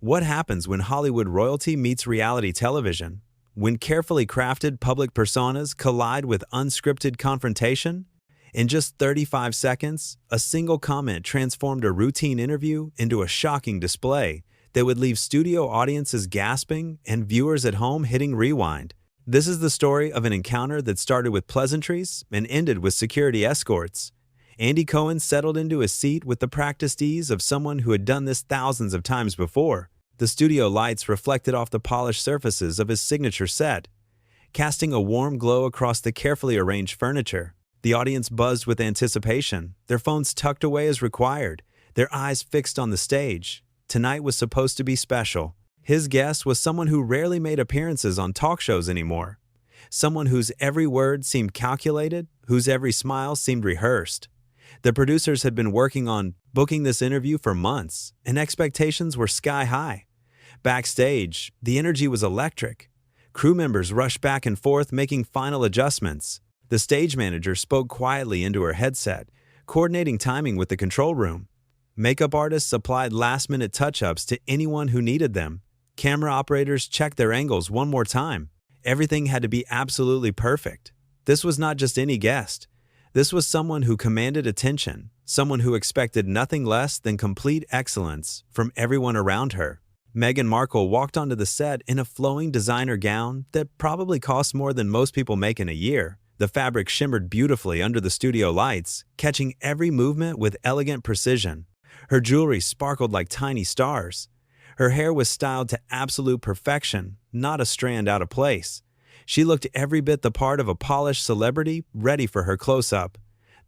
What happens when Hollywood royalty meets reality television? When carefully crafted public personas collide with unscripted confrontation? In just 35 seconds, a single comment transformed a routine interview into a shocking display that would leave studio audiences gasping and viewers at home hitting rewind. This is the story of an encounter that started with pleasantries and ended with security escorts. Andy Cohen settled into his seat with the practiced ease of someone who had done this thousands of times before. The studio lights reflected off the polished surfaces of his signature set, casting a warm glow across the carefully arranged furniture. The audience buzzed with anticipation, their phones tucked away as required, their eyes fixed on the stage. Tonight was supposed to be special. His guest was someone who rarely made appearances on talk shows anymore. Someone whose every word seemed calculated, whose every smile seemed rehearsed. The producers had been working on booking this interview for months, and expectations were sky high. Backstage, the energy was electric. Crew members rushed back and forth, making final adjustments. The stage manager spoke quietly into her headset, coordinating timing with the control room. Makeup artists applied last-minute touch-ups to anyone who needed them. Camera operators checked their angles one more time. Everything had to be absolutely perfect. This was not just any guest. This was someone who commanded attention, someone who expected nothing less than complete excellence from everyone around her. Meghan Markle walked onto the set in a flowing designer gown that probably cost more than most people make in a year. The fabric shimmered beautifully under the studio lights, catching every movement with elegant precision. Her jewelry sparkled like tiny stars. Her hair was styled to absolute perfection, not a strand out of place. She looked every bit the part of a polished celebrity ready for her close-up.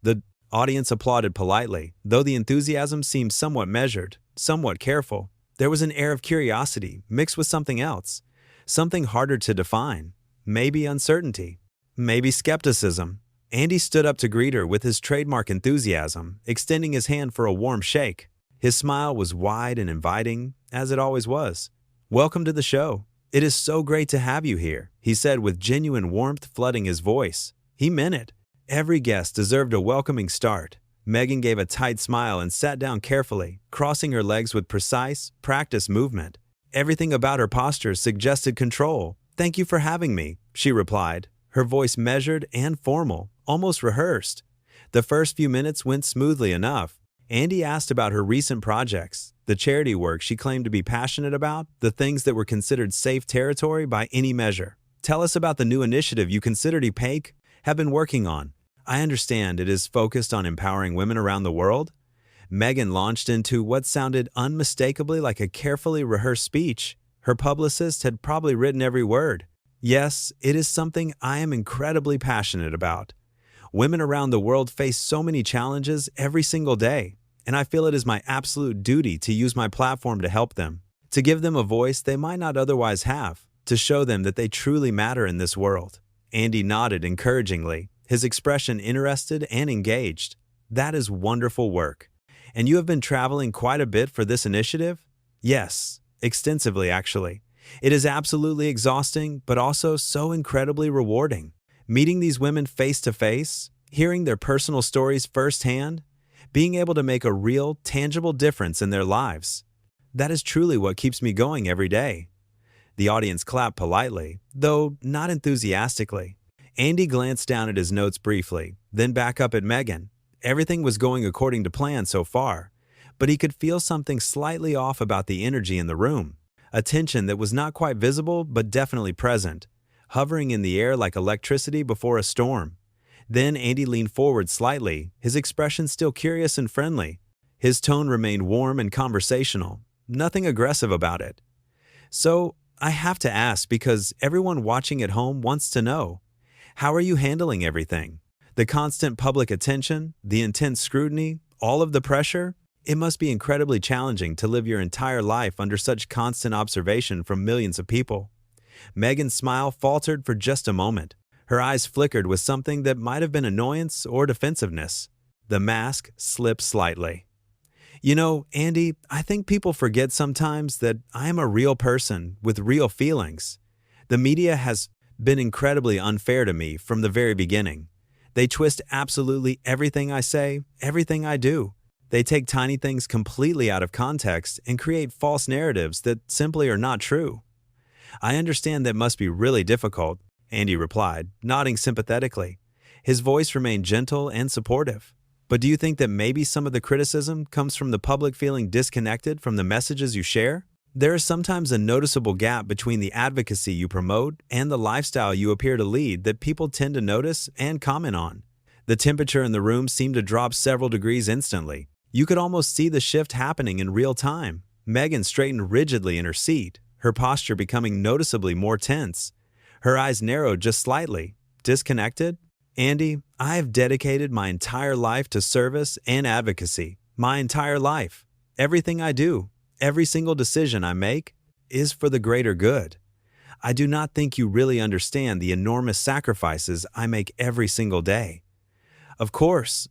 The audience applauded politely, though the enthusiasm seemed somewhat measured, somewhat careful. There was an air of curiosity mixed with something else, something harder to define, maybe uncertainty, maybe skepticism. Andy stood up to greet her with his trademark enthusiasm, extending his hand for a warm shake. His smile was wide and inviting, as it always was. "Welcome to the show. It is so great to have you here," he said with genuine warmth flooding his voice. He meant it. Every guest deserved a welcoming start. Meghan gave a tight smile and sat down carefully, crossing her legs with precise, practiced movement. Everything about her posture suggested control. "Thank you for having me," she replied, her voice measured and formal, almost rehearsed. The first few minutes went smoothly enough. Andy asked about her recent projects, the charity work she claimed to be passionate about, the things that were considered safe territory by any measure. "Tell us about the new initiative you considered EPAIC have been working on. I understand it is focused on empowering women around the world." Meghan launched into what sounded unmistakably like a carefully rehearsed speech. Her publicist had probably written every word. "Yes, it is something I am incredibly passionate about. Women around the world face so many challenges every single day, and I feel it is my absolute duty to use my platform to help them, to give them a voice they might not otherwise have, to show them that they truly matter in this world." Andy nodded encouragingly, his expression interested and engaged. "That is wonderful work. And you have been traveling quite a bit for this initiative?" "Yes, extensively actually. It is absolutely exhausting, but also so incredibly rewarding. Meeting these women face to face, hearing their personal stories firsthand, being able to make a real, tangible difference in their lives. That is truly what keeps me going every day." The audience clapped politely, though not enthusiastically. Andy glanced down at his notes briefly, then back up at Meghan. Everything was going according to plan so far, but he could feel something slightly off about the energy in the room, a tension that was not quite visible but definitely present, hovering in the air like electricity before a storm. Then Andy leaned forward slightly, his expression still curious and friendly. His tone remained warm and conversational, nothing aggressive about it. "So, I have to ask because everyone watching at home wants to know. How are you handling everything? The constant public attention, the intense scrutiny, all of the pressure? It must be incredibly challenging to live your entire life under such constant observation from millions of people." Meghan's smile faltered for just a moment. Her eyes flickered with something that might have been annoyance or defensiveness. The mask slipped slightly. "You know, Andy, I think people forget sometimes that I am a real person with real feelings. The media has been incredibly unfair to me from the very beginning. They twist absolutely everything I say, everything I do. They take tiny things completely out of context and create false narratives that simply are not true. I understand that must be really difficult, Andy replied, nodding sympathetically. His voice remained gentle and supportive. But do you think that maybe some of the criticism comes from the public feeling disconnected from the messages you share? There is sometimes a noticeable gap between the advocacy you promote and the lifestyle you appear to lead that people tend to notice and comment on. The temperature in the room seemed to drop several degrees instantly. You could almost see the shift happening in real time. Meghan straightened rigidly in her seat, her posture becoming noticeably more tense. Her eyes narrowed just slightly. Disconnected? Andy, I have dedicated my entire life to service and advocacy. My entire life. Everything I do, every single decision I make, is for the greater good. I do not think you really understand the enormous sacrifices I make every single day. Of course,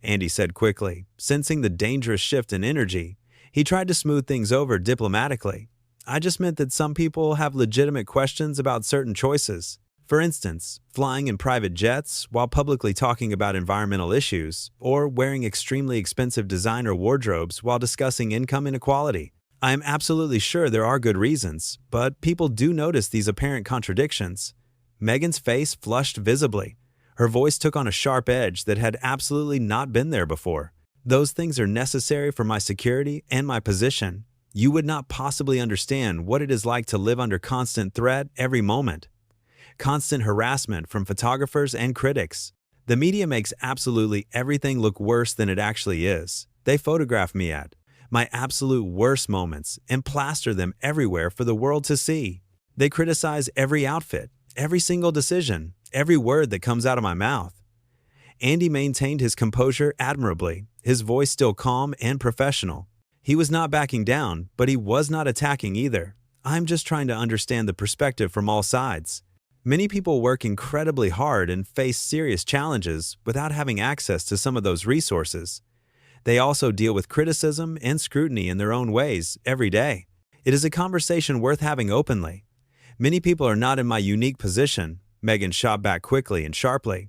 Andy said quickly, sensing the dangerous shift in energy. He tried to smooth things over diplomatically. I just meant that some people have legitimate questions about certain choices. For instance, flying in private jets while publicly talking about environmental issues, or wearing extremely expensive designer wardrobes while discussing income inequality. I am absolutely sure there are good reasons, but people do notice these apparent contradictions. Meghan's face flushed visibly. Her voice took on a sharp edge that had absolutely not been there before. Those things are necessary for my security and my position. You would not possibly understand what it is like to live under constant threat every moment. Constant harassment from photographers and critics. The media makes absolutely everything look worse than it actually is. They photograph me at my absolute worst moments and plaster them everywhere for the world to see. They criticize every outfit, every single decision, every word that comes out of my mouth. Andy maintained his composure admirably, his voice still calm and professional. He was not backing down, but he was not attacking either. I'm just trying to understand the perspective from all sides. Many people work incredibly hard and face serious challenges without having access to some of those resources. They also deal with criticism and scrutiny in their own ways every day. It is a conversation worth having openly. Many people are not in my unique position, Meghan shot back quickly and sharply.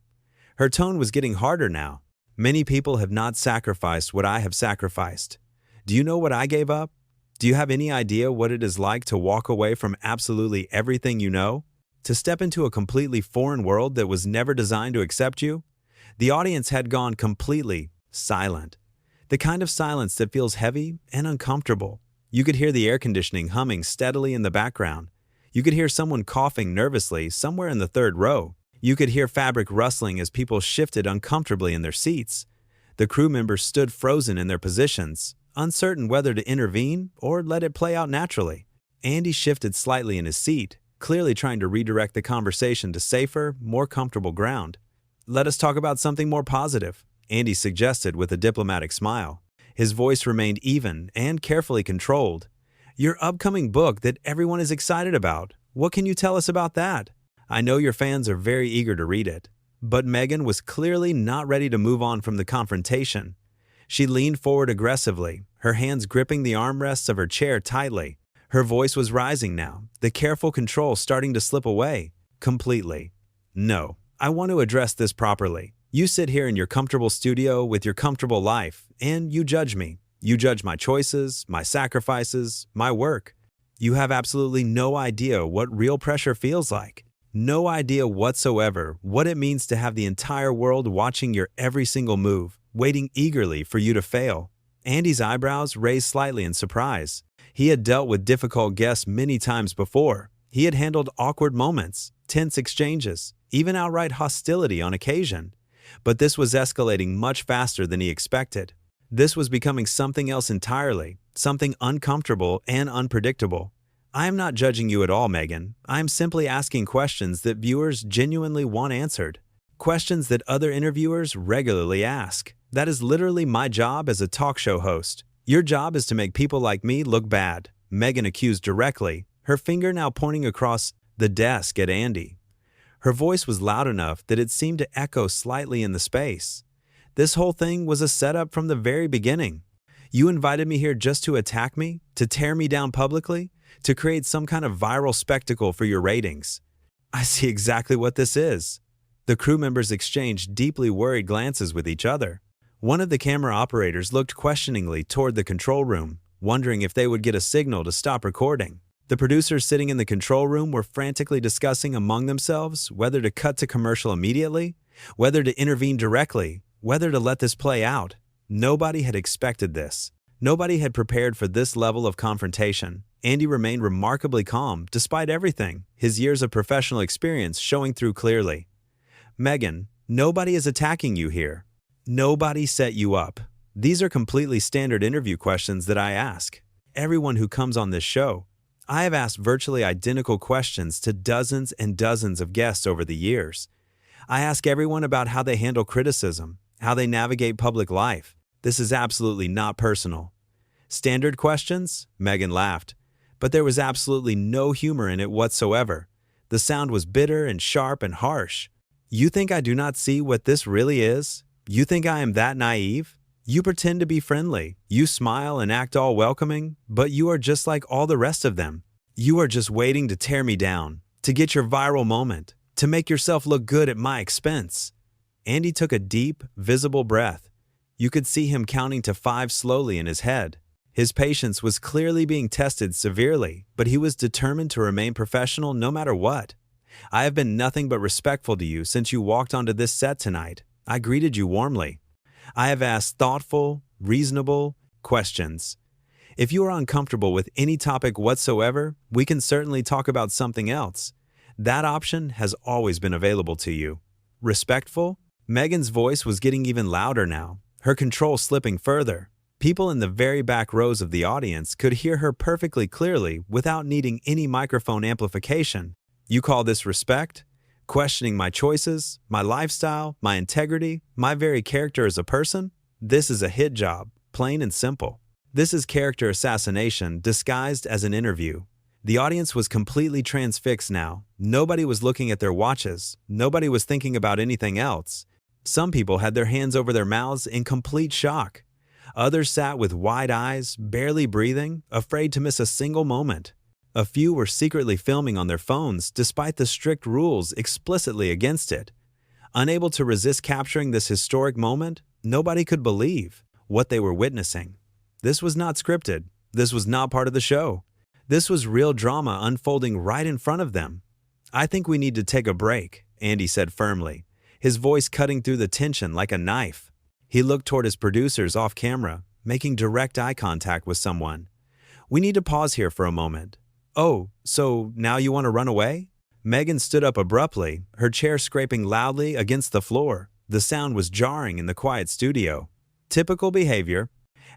Her tone was getting harder now. Many people have not sacrificed what I have sacrificed. Do you know what I gave up? Do you have any idea what it is like to walk away from absolutely everything you know? To step into a completely foreign world that was never designed to accept you? The audience had gone completely silent. The kind of silence that feels heavy and uncomfortable. You could hear the air conditioning humming steadily in the background. You could hear someone coughing nervously somewhere in the third row. You could hear fabric rustling as people shifted uncomfortably in their seats. The crew members stood frozen in their positions, uncertain whether to intervene or let it play out naturally. Andy shifted slightly in his seat, clearly trying to redirect the conversation to safer, more comfortable ground. Let us talk about something more positive, Andy suggested with a diplomatic smile. His voice remained even and carefully controlled. Your upcoming book that everyone is excited about. What can you tell us about that? I know your fans are very eager to read it. But Meghan was clearly not ready to move on from the confrontation. She leaned forward aggressively, her hands gripping the armrests of her chair tightly. Her voice was rising now, the careful control starting to slip away, completely. No, I want to address this properly. You sit here in your comfortable studio with your comfortable life, and you judge me. You judge my choices, my sacrifices, my work. You have absolutely no idea what real pressure feels like. No idea whatsoever what it means to have the entire world watching your every single move, waiting eagerly for you to fail. Andy's eyebrows raised slightly in surprise. He had dealt with difficult guests many times before. He had handled awkward moments, tense exchanges, even outright hostility on occasion. But this was escalating much faster than he expected. This was becoming something else entirely, something uncomfortable and unpredictable. I am not judging you at all, Meghan. I am simply asking questions that viewers genuinely want answered. Questions that other interviewers regularly ask. That is literally my job as a talk show host. Your job is to make people like me look bad, Meghan accused directly, her finger now pointing across the desk at Andy. Her voice was loud enough that it seemed to echo slightly in the space. This whole thing was a setup from the very beginning. You invited me here just to attack me, to tear me down publicly, to create some kind of viral spectacle for your ratings. I see exactly what this is. The crew members exchanged deeply worried glances with each other. One of the camera operators looked questioningly toward the control room, wondering if they would get a signal to stop recording. The producers sitting in the control room were frantically discussing among themselves whether to cut to commercial immediately, whether to intervene directly, whether to let this play out. Nobody had expected this. Nobody had prepared for this level of confrontation. Andy remained remarkably calm despite everything, his years of professional experience showing through clearly. "Meghan, nobody is attacking you here. Nobody set you up. These are completely standard interview questions that I ask everyone who comes on this show. I have asked virtually identical questions to dozens and dozens of guests over the years. I ask everyone about how they handle criticism, how they navigate public life. This is absolutely not personal." "Standard questions?" Meghan laughed. But there was absolutely no humor in it whatsoever. The sound was bitter and sharp and harsh. "You think I do not see what this really is? You think I am that naive? You pretend to be friendly. You smile and act all welcoming, but you are just like all the rest of them. You are just waiting to tear me down, to get your viral moment, to make yourself look good at my expense." Andy took a deep, visible breath. You could see him counting to 5 slowly in his head. His patience was clearly being tested severely, but he was determined to remain professional no matter what. "I have been nothing but respectful to you since you walked onto this set tonight. I greeted you warmly. I have asked thoughtful, reasonable questions. If you are uncomfortable with any topic whatsoever, we can certainly talk about something else. That option has always been available to you." "Respectful?" Meghan's voice was getting even louder now, her control slipping further. People in the very back rows of the audience could hear her perfectly clearly without needing any microphone amplification. "You call this respect? Questioning my choices, my lifestyle, my integrity, my very character as a person? This is a hit job, plain and simple. This is character assassination disguised as an interview." The audience was completely transfixed now. Nobody was looking at their watches. Nobody was thinking about anything else. Some people had their hands over their mouths in complete shock. Others sat with wide eyes, barely breathing, afraid to miss a single moment. A few were secretly filming on their phones despite the strict rules explicitly against it. Unable to resist capturing this historic moment, nobody could believe what they were witnessing. This was not scripted. This was not part of the show. This was real drama unfolding right in front of them. "I think we need to take a break," Andy said firmly, his voice cutting through the tension like a knife. He looked toward his producers off camera, making direct eye contact with someone. "We need to pause here for a moment." "Oh, so now you want to run away?" Meghan stood up abruptly, her chair scraping loudly against the floor. The sound was jarring in the quiet studio. Typical behavior.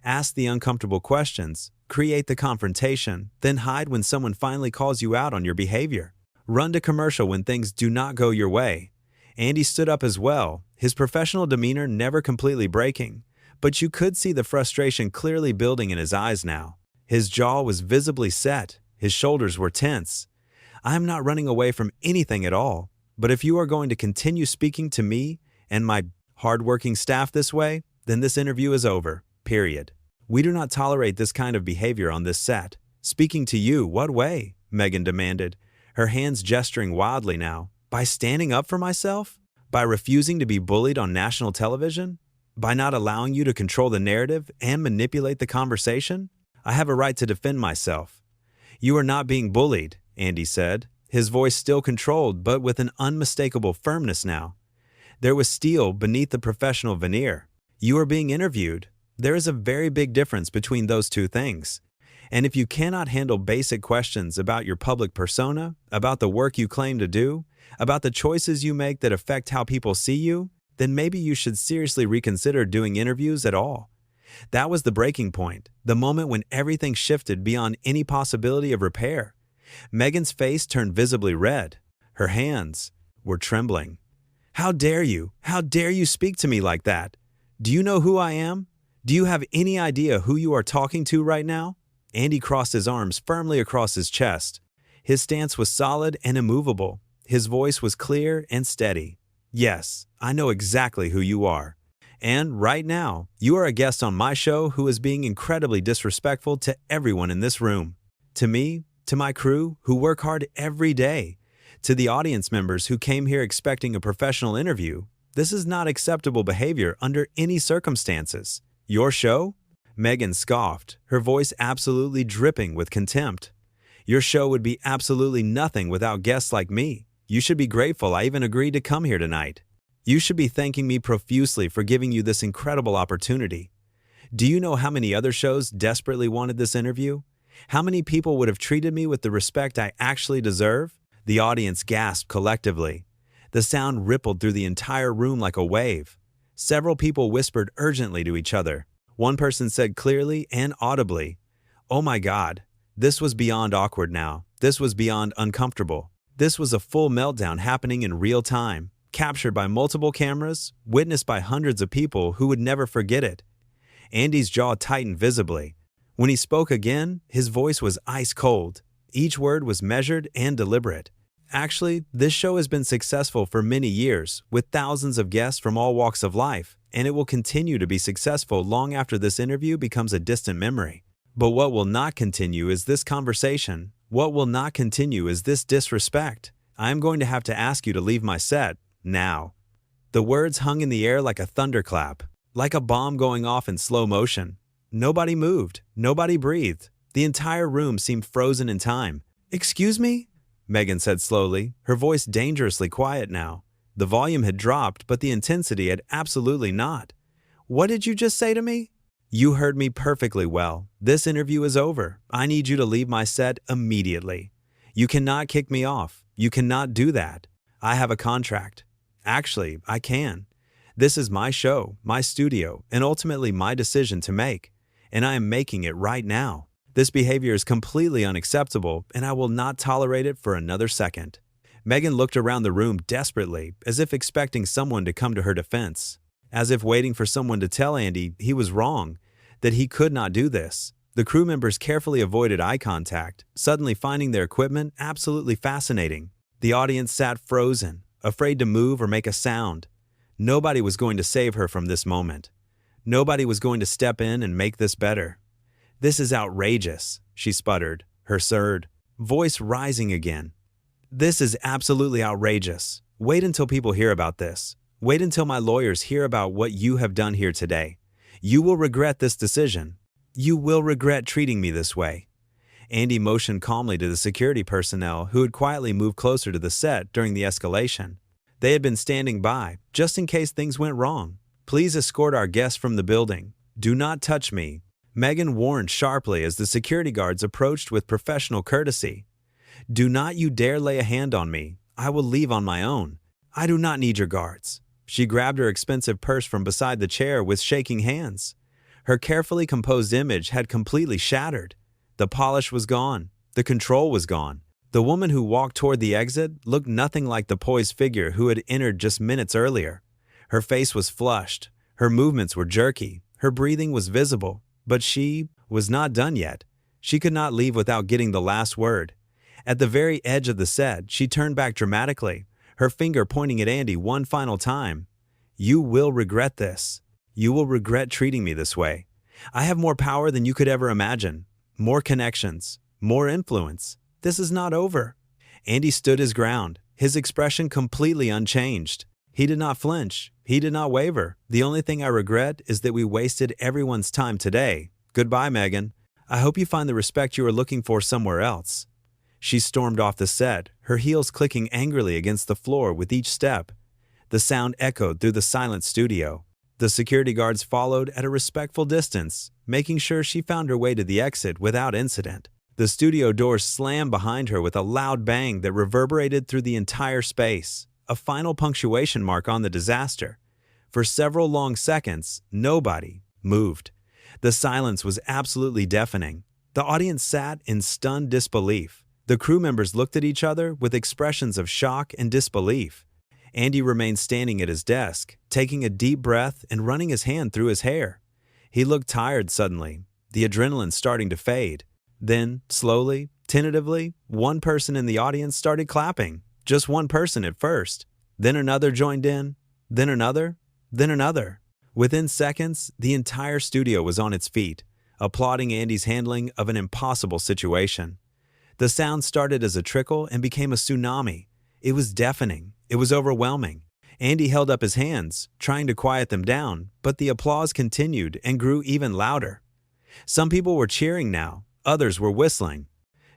Ask the uncomfortable questions, create the confrontation, then hide when someone finally calls you out on your behavior. Run to commercial when things do not go your way. Andy stood up as well, his professional demeanor never completely breaking, but you could see the frustration clearly building in his eyes now. His jaw was visibly set, his shoulders were tense. "I am not running away from anything at all, but if you are going to continue speaking to me and my hardworking staff this way, then this interview is over, period. We do not tolerate this kind of behavior on this set." "Speaking to you, what way?" Meghan demanded, her hands gesturing wildly now. "By standing up for myself? By refusing to be bullied on national television? By not allowing you to control the narrative and manipulate the conversation? I have a right to defend myself." "You are not being bullied," Andy said, his voice still controlled but with an unmistakable firmness now. There was steel beneath the professional veneer. "You are being interviewed. There is a very big difference between those two things. And if you cannot handle basic questions about your public persona, about the work you claim to do, about the choices you make that affect how people see you, then maybe you should seriously reconsider doing interviews at all." That was the breaking point, the moment when everything shifted beyond any possibility of repair. Meghan's face turned visibly red. Her hands were trembling. "How dare you? How dare you speak to me like that? Do you know who I am? Do you have any idea who you are talking to right now?" Andy crossed his arms firmly across his chest. His stance was solid and immovable. His voice was clear and steady. "Yes, I know exactly who you are. And right now, you are a guest on my show who is being incredibly disrespectful to everyone in this room. To me, to my crew, who work hard every day, to the audience members who came here expecting a professional interview. This is not acceptable behavior under any circumstances. Your show? Meghan scoffed, her voice absolutely dripping with contempt. Your show would be absolutely nothing without guests like me. You should be grateful I even agreed to come here tonight. You should be thanking me profusely for giving you this incredible opportunity. Do you know how many other shows desperately wanted this interview? How many people would have treated me with the respect I actually deserve? The audience gasped collectively. The sound rippled through the entire room like a wave. Several people whispered urgently to each other. One person said clearly and audibly, "Oh my God, this was beyond awkward now. This was beyond uncomfortable. This was a full meltdown happening in real time, captured by multiple cameras, witnessed by hundreds of people who would never forget it." Andy's jaw tightened visibly. When he spoke again, his voice was ice cold. Each word was measured and deliberate. Actually, this show has been successful for many years, with thousands of guests from all walks of life, and it will continue to be successful long after this interview becomes a distant memory. But what will not continue is this conversation. What will not continue is this disrespect. I am going to have to ask you to leave my set, now. The words hung in the air like a thunderclap, like a bomb going off in slow motion. Nobody moved, nobody breathed. The entire room seemed frozen in time. "Excuse me?" Meghan said slowly, her voice dangerously quiet now. The volume had dropped, but the intensity had absolutely not. "What did you just say to me?" "You heard me perfectly well. This interview is over. I need you to leave my set immediately. You cannot kick me off. You cannot do that. I have a contract. Actually, I can. This is my show, my studio, and ultimately my decision to make. And I am making it right now. This behavior is completely unacceptable, and I will not tolerate it for another second." Meghan looked around the room desperately, as if expecting someone to come to her defense. As if waiting for someone to tell Andy he was wrong, that he could not do this. The crew members carefully avoided eye contact, suddenly finding their equipment absolutely fascinating. The audience sat frozen, afraid to move or make a sound. Nobody was going to save her from this moment. Nobody was going to step in and make this better. "This is outrageous," she sputtered, her surd voice rising again. "This is absolutely outrageous. Wait until people hear about this. Wait until my lawyers hear about what you have done here today. You will regret this decision. You will regret treating me this way." Andy motioned calmly to the security personnel who had quietly moved closer to the set during the escalation. They had been standing by, just in case things went wrong. "Please escort our guests from the building. Do not touch me," Meghan warned sharply as the security guards approached with professional courtesy. "Do not you dare lay a hand on me. I will leave on my own. I do not need your guards." She grabbed her expensive purse from beside the chair with shaking hands. Her carefully composed image had completely shattered. The polish was gone. The control was gone. The woman who walked toward the exit looked nothing like the poised figure who had entered just minutes earlier. Her face was flushed. Her movements were jerky. Her breathing was visible. But she was not done yet. She could not leave without getting the last word. At the very edge of the set, she turned back dramatically, her finger pointing at Andy one final time. "You will regret this. You will regret treating me this way. I have more power than you could ever imagine. More connections. More influence. This is not over." Andy stood his ground, his expression completely unchanged. He did not flinch. He did not waver. "The only thing I regret is that we wasted everyone's time today. Goodbye, Meghan. I hope you find the respect you are looking for somewhere else." She stormed off the set, her heels clicking angrily against the floor with each step. The sound echoed through the silent studio. The security guards followed at a respectful distance, making sure she found her way to the exit without incident. The studio doors slammed behind her with a loud bang that reverberated through the entire space, a final punctuation mark on the disaster. For several long seconds, nobody moved. The silence was absolutely deafening. The audience sat in stunned disbelief. The crew members looked at each other with expressions of shock and disbelief. Andy remained standing at his desk, taking a deep breath and running his hand through his hair. He looked tired suddenly, the adrenaline starting to fade. Then, slowly, tentatively, one person in the audience started clapping. Just one person at first. Then another joined in. Then another. Then another. Within seconds, the entire studio was on its feet, applauding Andy's handling of an impossible situation. The sound started as a trickle and became a tsunami. It was deafening. It was overwhelming. Andy held up his hands, trying to quiet them down, but the applause continued and grew even louder. Some people were cheering now, others were whistling.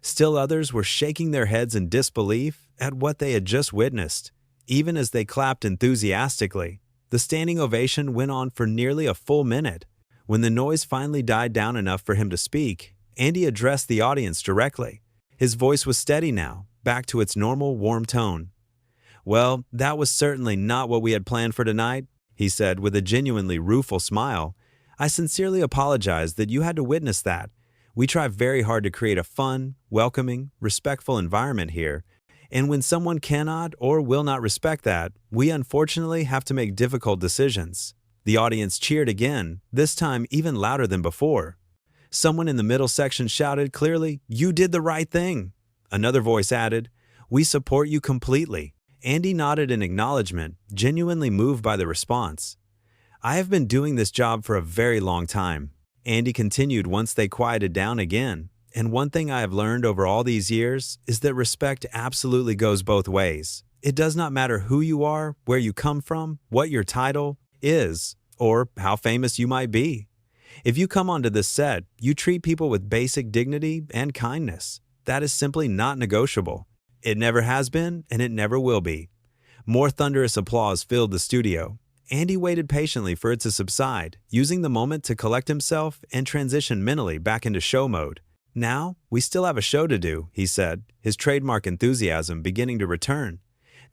Still others were shaking their heads in disbelief at what they had just witnessed. Even as they clapped enthusiastically, the standing ovation went on for nearly a full minute. When the noise finally died down enough for him to speak, Andy addressed the audience directly. His voice was steady now, back to its normal warm tone. "Well, that was certainly not what we had planned for tonight," he said with a genuinely rueful smile. "I sincerely apologize that you had to witness that. We try very hard to create a fun, welcoming, respectful environment here, and when someone cannot or will not respect that, we unfortunately have to make difficult decisions." The audience cheered again, this time even louder than before. Someone in the middle section shouted clearly, "You did the right thing." Another voice added, "We support you completely." Andy nodded in acknowledgement, genuinely moved by the response. "I have been doing this job for a very long time," Andy continued once they quieted down again. "And one thing I have learned over all these years is that respect absolutely goes both ways. It does not matter who you are, where you come from, what your title is, or how famous you might be. If you come onto this set, you treat people with basic dignity and kindness. That is simply not negotiable. It never has been, and it never will be." More thunderous applause filled the studio. Andy waited patiently for it to subside, using the moment to collect himself and transition mentally back into show mode. "Now, we still have a show to do," he said, his trademark enthusiasm beginning to return.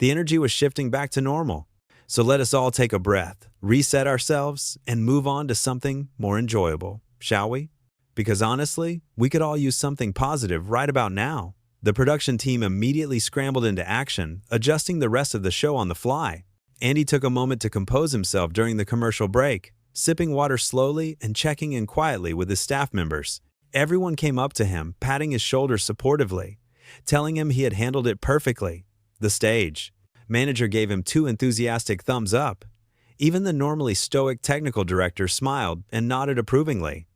The energy was shifting back to normal. "So let us all take a breath, reset ourselves, and move on to something more enjoyable, shall we? Because honestly, we could all use something positive right about now." The production team immediately scrambled into action, adjusting the rest of the show on the fly. Andy took a moment to compose himself during the commercial break, sipping water slowly and checking in quietly with his staff members. Everyone came up to him, patting his shoulders supportively, telling him he had handled it perfectly. The stage manager gave him 2 enthusiastic thumbs up. Even the normally stoic technical director smiled and nodded approvingly.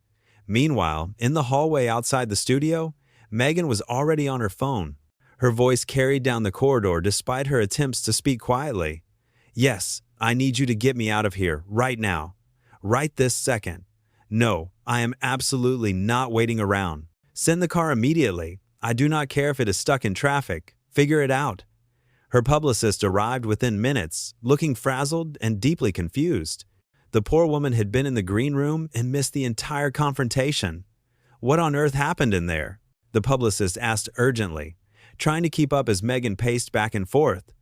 Meanwhile, in the hallway outside the studio, Meghan was already on her phone. Her voice carried down the corridor despite her attempts to speak quietly. "Yes, I need you to get me out of here, right now. Right this second. No, I am absolutely not waiting around. Send the car immediately. I do not care if it is stuck in traffic. Figure it out." Her publicist arrived within minutes, looking frazzled and deeply confused. The poor woman had been in the green room and missed the entire confrontation. What on earth happened in there? The publicist asked urgently, trying to keep up as Meghan paced back and forth.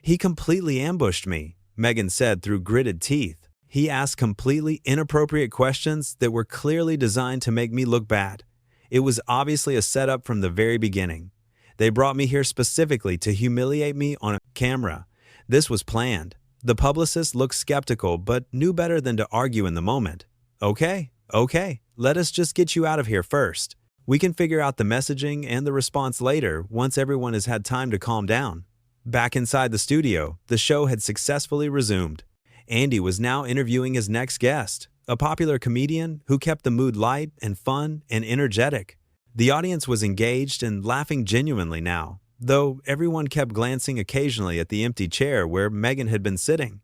"He completely ambushed me," Meghan said through gritted teeth. "He asked completely inappropriate questions that were clearly designed to make me look bad. It was obviously a setup from the very beginning. They brought me here specifically to humiliate me on a camera. This was planned." The publicist looked skeptical but knew better than to argue in the moment. Okay, let us just get you out of here first. We can figure out the messaging and the response later once everyone has had time to calm down." Back inside the studio, the show had successfully resumed. Andy was now interviewing his next guest, a popular comedian who kept the mood light and fun and energetic. The audience was engaged and laughing genuinely now, though everyone kept glancing occasionally at the empty chair where Meghan had been sitting.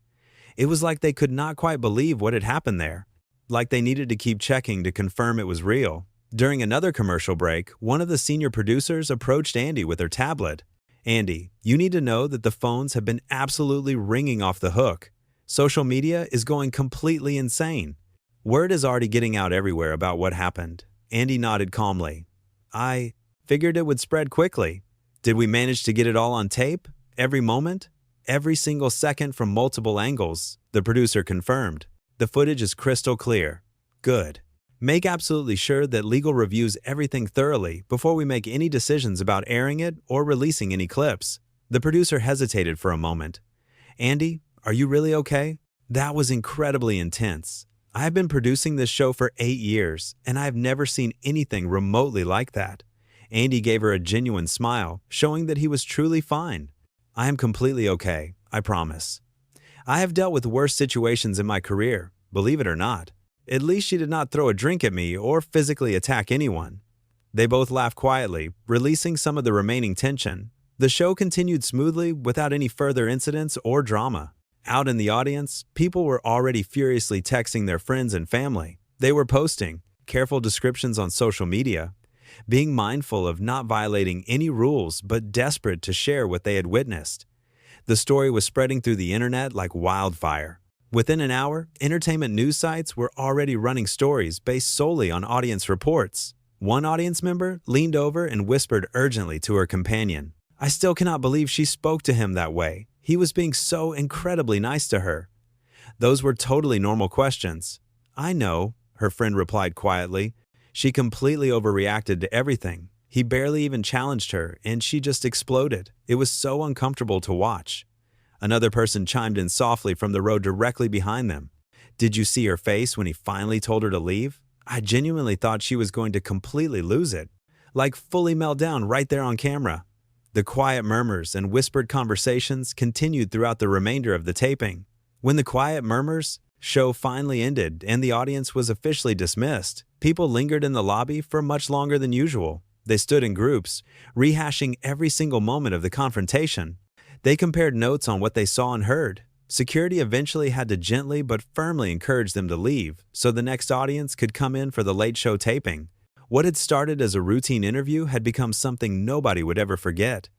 It was like they could not quite believe what had happened there, like they needed to keep checking to confirm it was real. During another commercial break, one of the senior producers approached Andy with her tablet. "Andy, you need to know that the phones have been absolutely ringing off the hook. Social media is going completely insane. Word is already getting out everywhere about what happened." Andy nodded calmly. "I figured it would spread quickly. Did we manage to get it all on tape? Every moment? Every single second from multiple angles," the producer confirmed. "The footage is crystal clear." "Good. Make absolutely sure that legal reviews everything thoroughly before we make any decisions about airing it or releasing any clips." The producer hesitated for a moment. "Andy, are you really okay? That was incredibly intense. I have been producing this show for 8 years, and I have never seen anything remotely like that." Andy gave her a genuine smile, showing that he was truly fine. "I am completely okay, I promise. I have dealt with worse situations in my career, believe it or not. At least she did not throw a drink at me or physically attack anyone." They both laughed quietly, releasing some of the remaining tension. The show continued smoothly without any further incidents or drama. Out in the audience, people were already furiously texting their friends and family. They were posting careful descriptions on social media, being mindful of not violating any rules but desperate to share what they had witnessed. The story was spreading through the internet like wildfire. Within an hour, entertainment news sites were already running stories based solely on audience reports. One audience member leaned over and whispered urgently to her companion, "I still cannot believe she spoke to him that way. He was being so incredibly nice to her." Those were totally normal questions. "I know," her friend replied quietly. She completely overreacted to everything. He barely even challenged her, and she just exploded. It was so uncomfortable to watch. Another person chimed in softly from the row directly behind them. "Did you see her face when he finally told her to leave? I genuinely thought she was going to completely lose it. Like fully melt down right there on camera." The quiet murmurs and whispered conversations continued throughout the remainder of the taping. When the quiet murmurs show finally ended and the audience was officially dismissed, people lingered in the lobby for much longer than usual. They stood in groups, rehashing every single moment of the confrontation. They compared notes on what they saw and heard. Security eventually had to gently but firmly encourage them to leave so the next audience could come in for the late show taping. What had started as a routine interview had become something nobody would ever forget.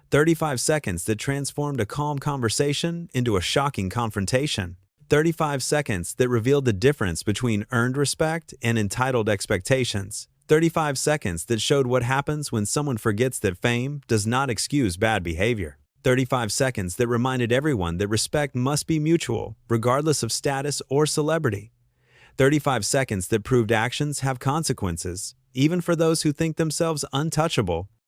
35 seconds that transformed a calm conversation into a shocking confrontation. 35 seconds that revealed the difference between earned respect and entitled expectations. 35 seconds that showed what happens when someone forgets that fame does not excuse bad behavior. 35 seconds that reminded everyone that respect must be mutual, regardless of status or celebrity. 35 seconds that proved actions have consequences, even for those who think themselves untouchable.